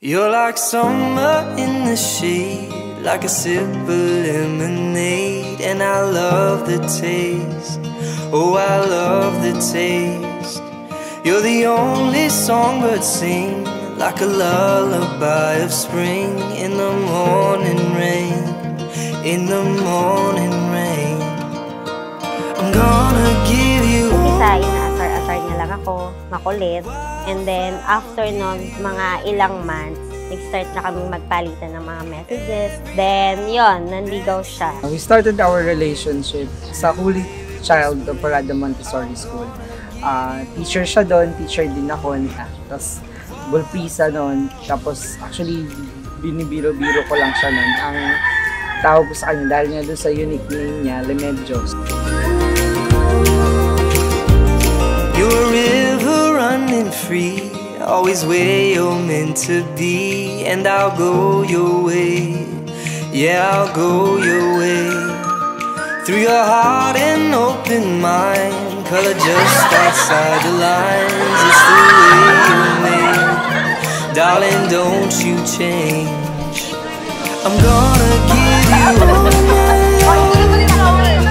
You're like summer in the shade, like a sip of lemonade, and I love the taste. Oh, I love the taste. You're the only songbird sing, like a lullaby of spring in the morning rain, in the morning rain. I'm gonna give you. Isa, inaasar-asar niya lang ako, makulit. And then, after nun, mga ilang months, nag-start na kaming magpalitan ng mga messages. Then, yon, nanligaw siya. We started our relationship sa Holy Child of Parada Montessori School. Teacher siya doon, teacher din ako. Tapos, bulpisa noon. Tapos, actually, binibiro-biro ko lang siya noon. Ang tawag ko sa kanya, dahil nga doon sa unique name niya, Remedios. You're a river running free, always where you're meant to be. And I'll go your way, yeah, I'll go your way. Through your heart and open mind, color just outside the lines. It's the way you're made, darling, don't you change. I'm gonna give you all my wildflower, give you every moment,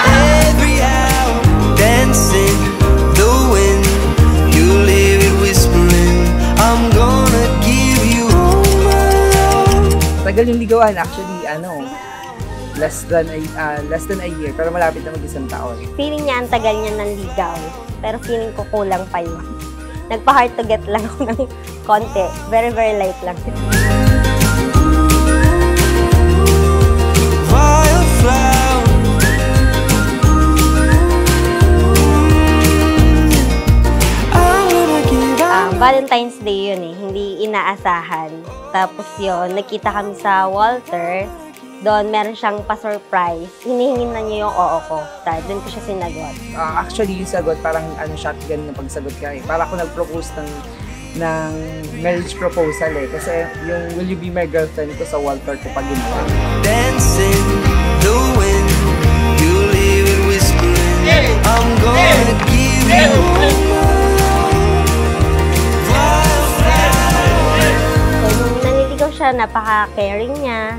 every hour, dancing the wind. You leave it whispering, I'm gonna give you all my love. Tagal yung ligawan, actually, less than a year, pero malapit na mag-isang taon. Feeling niya ang tagal niya ng ligaw, pero feeling ko kulang pa yun. Nagpa-hard to get lang ako ng konti. Very, very light lang. Valentine's Day yun eh, hindi inaasahan. Tapos yun, nakita kami sa Walter. Doon, meron siyang pa-surprise. Hinihingin na niya yung oo ko. Doon ko siya sinagot. Actually, yung sagot, parang shotgun na pagsagot ka eh. Para ako nag-propose ng marriage proposal eh. Kasi yung will you be my girlfriend ko sa Walter ko pag ginawa. Dancing the wind, you leave it whispering, I'm gonna give you nung naniligaw siya, napaka-caring niya.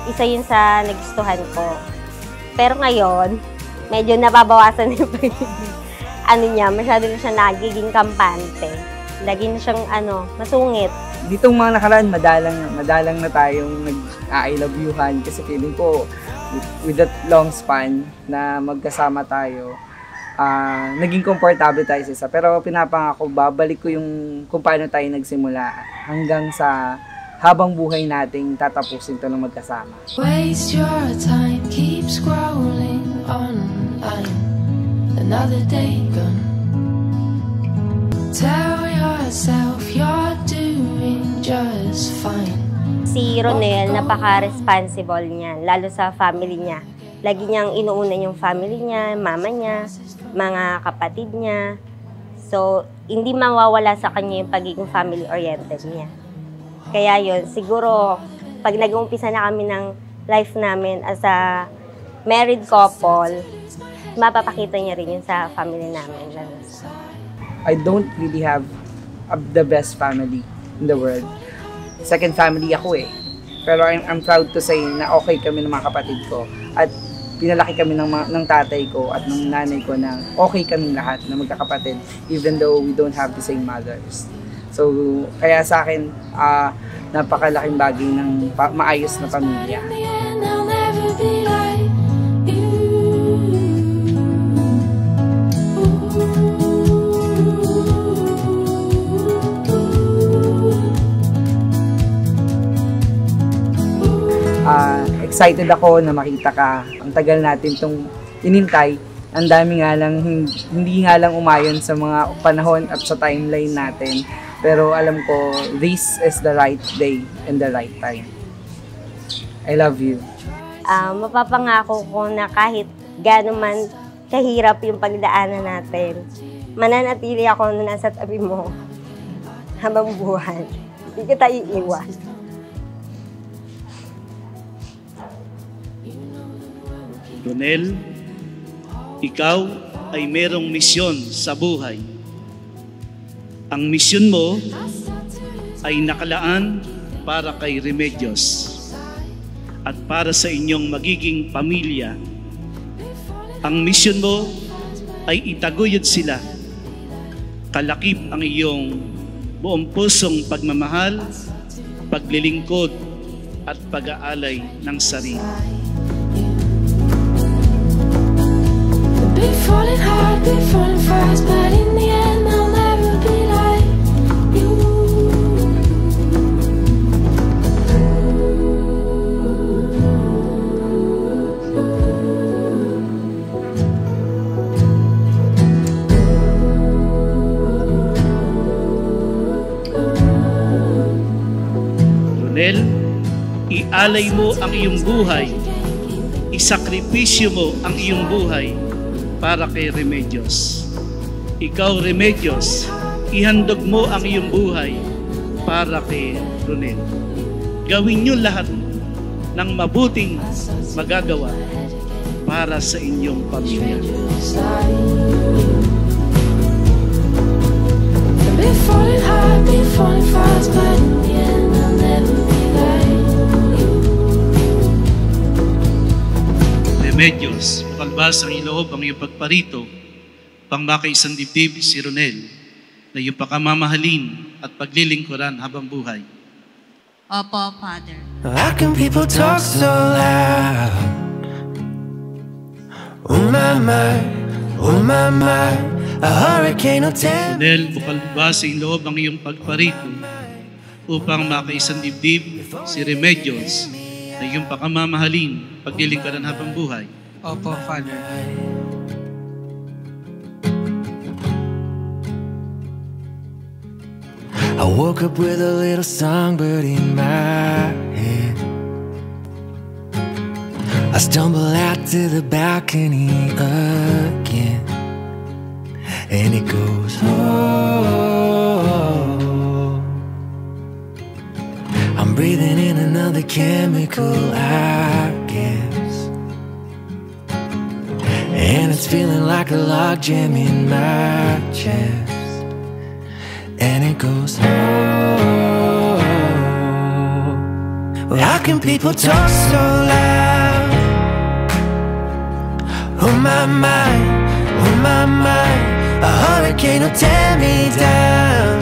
Isa yun sa nagustuhan ko. Pero ngayon, medyo nababawasan yung niya, masyado na siya nagiging kampante. Lagi na siyang masungit. Ditong mga nakaraan, madalang na tayong nag-I love youhan kasi feeling ko with that long span na magkasama tayo, naging komportable tayo sa isa. Pero pinapangako, babalik ko yung kung paano tayo nagsimula hanggang sa habang buhay nating tatapusin to ng magkasama. Waste your time, keep scrolling online. Another day gone. Tell yourself you're doing just fine. Si Ronel, napaka-responsible niya, lalo sa family niya. Lagi niyang inuuna yung family niya, mama niya, mga kapatid niya. So, hindi mawawala sa kanya yung pagiging family-oriented niya. Kaya yun, siguro, pag nag-uumpisa na kami ng life namin as a married couple, mapapakita niya rin yun sa family namin. I don't really have the best family in the world. Second family ako eh. Pero I'm proud to say na okay kami ng mga kapatid ko. At pinalaki kami ng tatay ko at ng nanay ko na okay kaming lahat na magkakapatid even though we don't have the same mothers. So, kaya sa akin, napakalaking bagay ng maayos na pamilya. Excited ako na makita ka. Ang tagal natin itong inintay. Ang dami nga lang, hindi nga lang umayon sa mga panahon at sa timeline natin. Pero alam ko, this is the right day and the right time. I love you. Mapapangako ko na kahit gano'n man kahirap yung pagdaanan natin, mananatili ako na nasa tabi mo habang buhay. Hindi kita iiwan. Ronel, ikaw ay merong misyon sa buhay. Ang misyon mo ay nakalaan para kay Remedios at para sa inyong magiging pamilya. Ang misyon mo ay itaguyod sila. Kalakip ang iyong buong pusong pagmamahal, paglilingkod at pag-aalay ng sarili. Be falling hard, be falling fast, but in the end I'll never be like you. Ronel, ialay mo ang iyong buhay, isakripisyo mo ang iyong buhay para kay Remedios. Ikaw, Remedios, ihandog mo ang iyong buhay para kay Ronel. Gawin niyo lahat ng mabuting magagawa para sa inyong pamilya. Be falling hard, be falling fast, but in the end I'll never be like you. Remedios, makalbas ang iloob ang iyong pagparito, pang makaisang dibdib si Ronel, na iyong pakamamahalin at paglilingkuran habang buhay. Opo, Father. How can people talk so loud? Oh my, a hurricane will tear. Ronel, makalbas ang iloob ang iyong pagparito, upang makaisang dibdib si Remedios, na iyong pakamamahalin, paglilingkuran habang buhay. Opo, Father. I woke up with a little songbird in my head. I stumble out to the balcony again, and it goes, oh. I'm breathing in another chemical, I guess, and it's feeling like a logjam in my chest. And it goes, oh. Well, how can people talk so loud? Oh my, a hurricane will tear me down.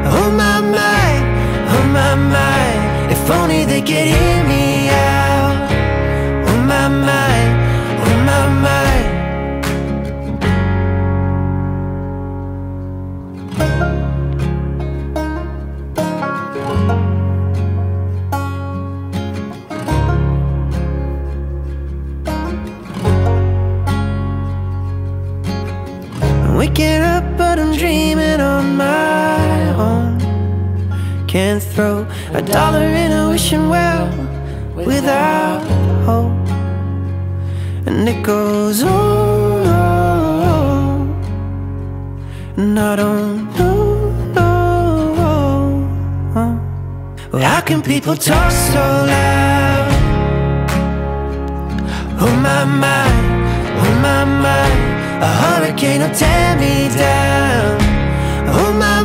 Oh my, if only they could hear me out. Oh my, oh my. Waking up but I'm dreaming on my own. Can't throw a dollar in a wishing well without hope. And it goes, oh, and I don't know. Well, how can people talk so loud? Oh my, a hurricane will tear me down. Oh my,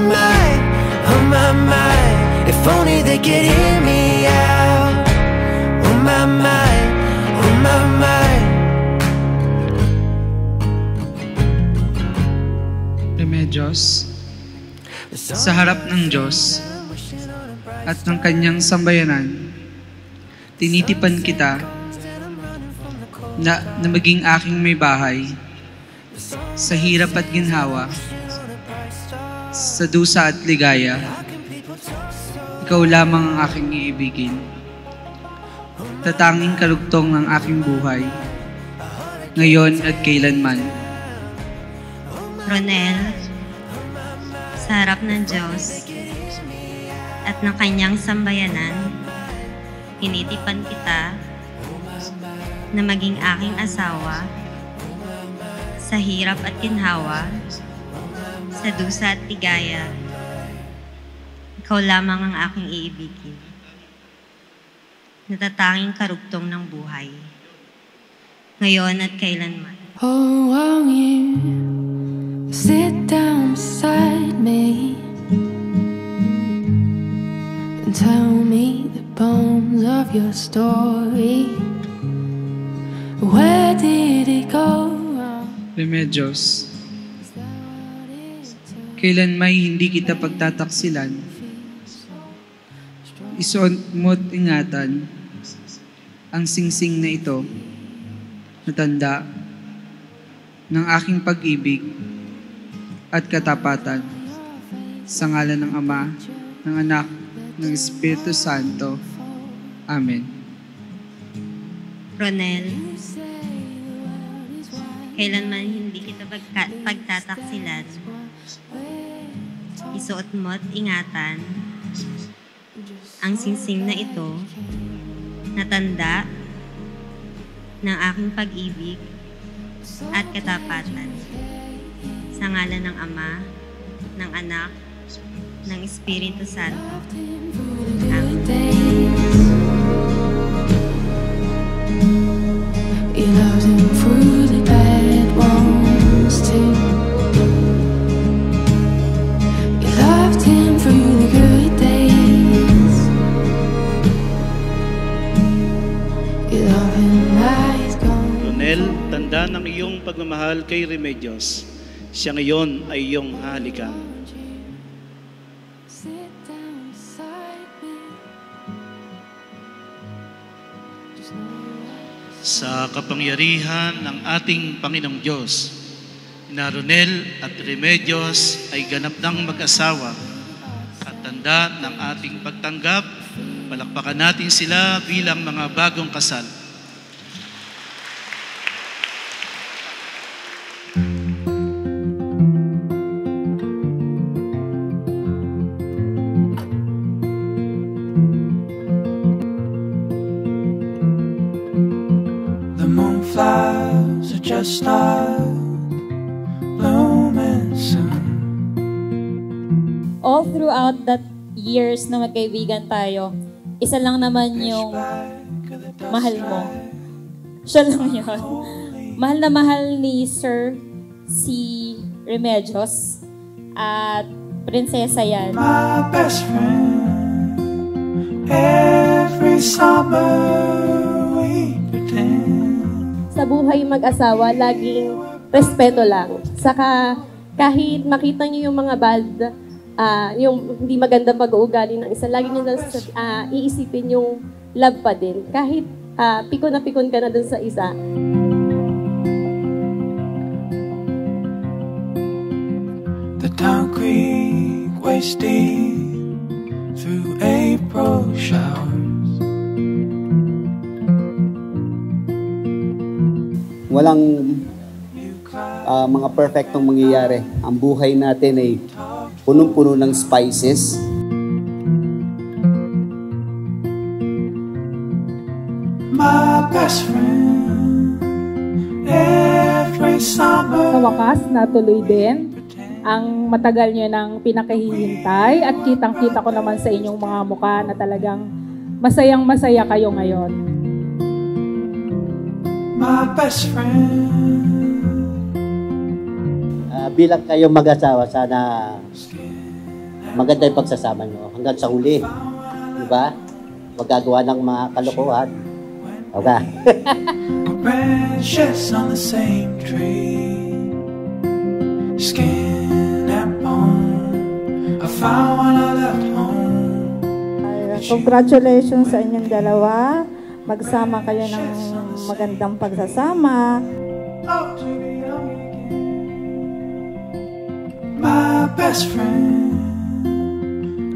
if only they could hear me out. Oh my, oh my. Remedios, sa harap ng Diyos at ng kanyang sambayanan, tinitipan kita na maging aking may bahay sa hirap at ginhawa, sa dusa at ligaya. Ikaw lamang ang aking iibigin. Tatanging kalugtong ng aking buhay, ngayon at kailanman. Ronel, sa harap ng Diyos at ng kanyang sambayanan, tinitipan kita na maging aking asawa sa hirap at ginhawa, sa dusa at ligaya. Ikaw lamang ang aking iibigin. Natatanging karugtong ng buhay, ngayon at kailanman. Oh, ang Sit down beside me and tell me the bones of your story. Where did it go wrong? Remedios, kailan may hindi kita pagtataksilan, isuot mo't ingatan ang singsing na ito na tanda ng aking pag-ibig at katapatan sa ngalan ng Ama, ng Anak, ng Espiritu Santo. Amen. Ronel, kailanman hindi kita pagtataksilan, isuot mo't ingatan ang singsing na ito na tanda ng aking pag-ibig at katapatan sa ngalan ng Ama, ng Anak, ng Espiritu Santo. Amen. You loved him through the bad ones too. You loved him through the good days. You love him now he's gone. Ronel, tanda ng iyong pagmamahal kay Remedios. Siya ngayon ay iyong halikan. Sit down beside me. Just know Sa kapangyarihan ng ating Panginoong Diyos, na Ronel at Remedios ay ganap ng mag-asawa at tanda ng ating pagtanggap, palakpakan natin sila bilang mga bagong kasal. The moonflowers are just start blooming soon. All throughout that years na magkaibigan tayo, isa lang naman yung mahal mo. Siya lang yun. Mahal na mahal ni Sir si Remedios at prinsesa yan. My best friend, every summer we pretend. Sa buhay mag-asawa, laging respeto lang. Saka kahit makita niyo yung mga bad, yung hindi magandang pag-uugali ng isa, lagi niyo iisipin yung love pa din. Kahit pikon na pikon ka na dun sa isa. The town creek waist deep through April showers. Walang mga perfectong mangyayari. Ang buhay natin ay punong-puno ng spices. My best friend, every summer. Sa wakas, natuloy din ang matagal nyo ng pinakahihintay at kitang-kita ko naman sa inyong mga mukha na talagang masayang-masaya kayo ngayon. My best friend. Bilang kayo mag-asawa, sana maganda yung pagsasama nyo hanggang sa huli. Diba? Magagawa ng mga kalokohan. Okay. Branches on the same tree, skin and bone. I found when I left home. Congratulations sa inyong dalawa. Magsama kayo ng magandang pagsasama. Oh, to be young again. My best friend,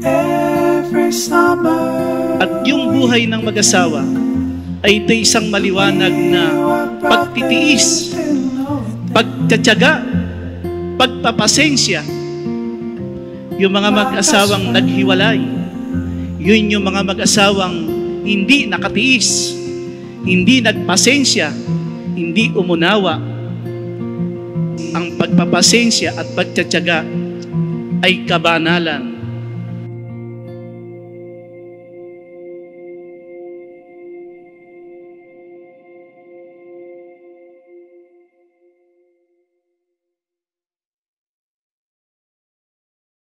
every summer. At yung buhay ng mag-asawa ay ito isang maliwanag na pagtitiis, pagtatyaga, pagpapasensya. Yung mga mag-asawang naghiwalay, yun yung mga mag-asawang hindi nakatiis, hindi nagpasensya, hindi umunawa. Ang pagpapasensya at pagtatyaga ay kabanalan.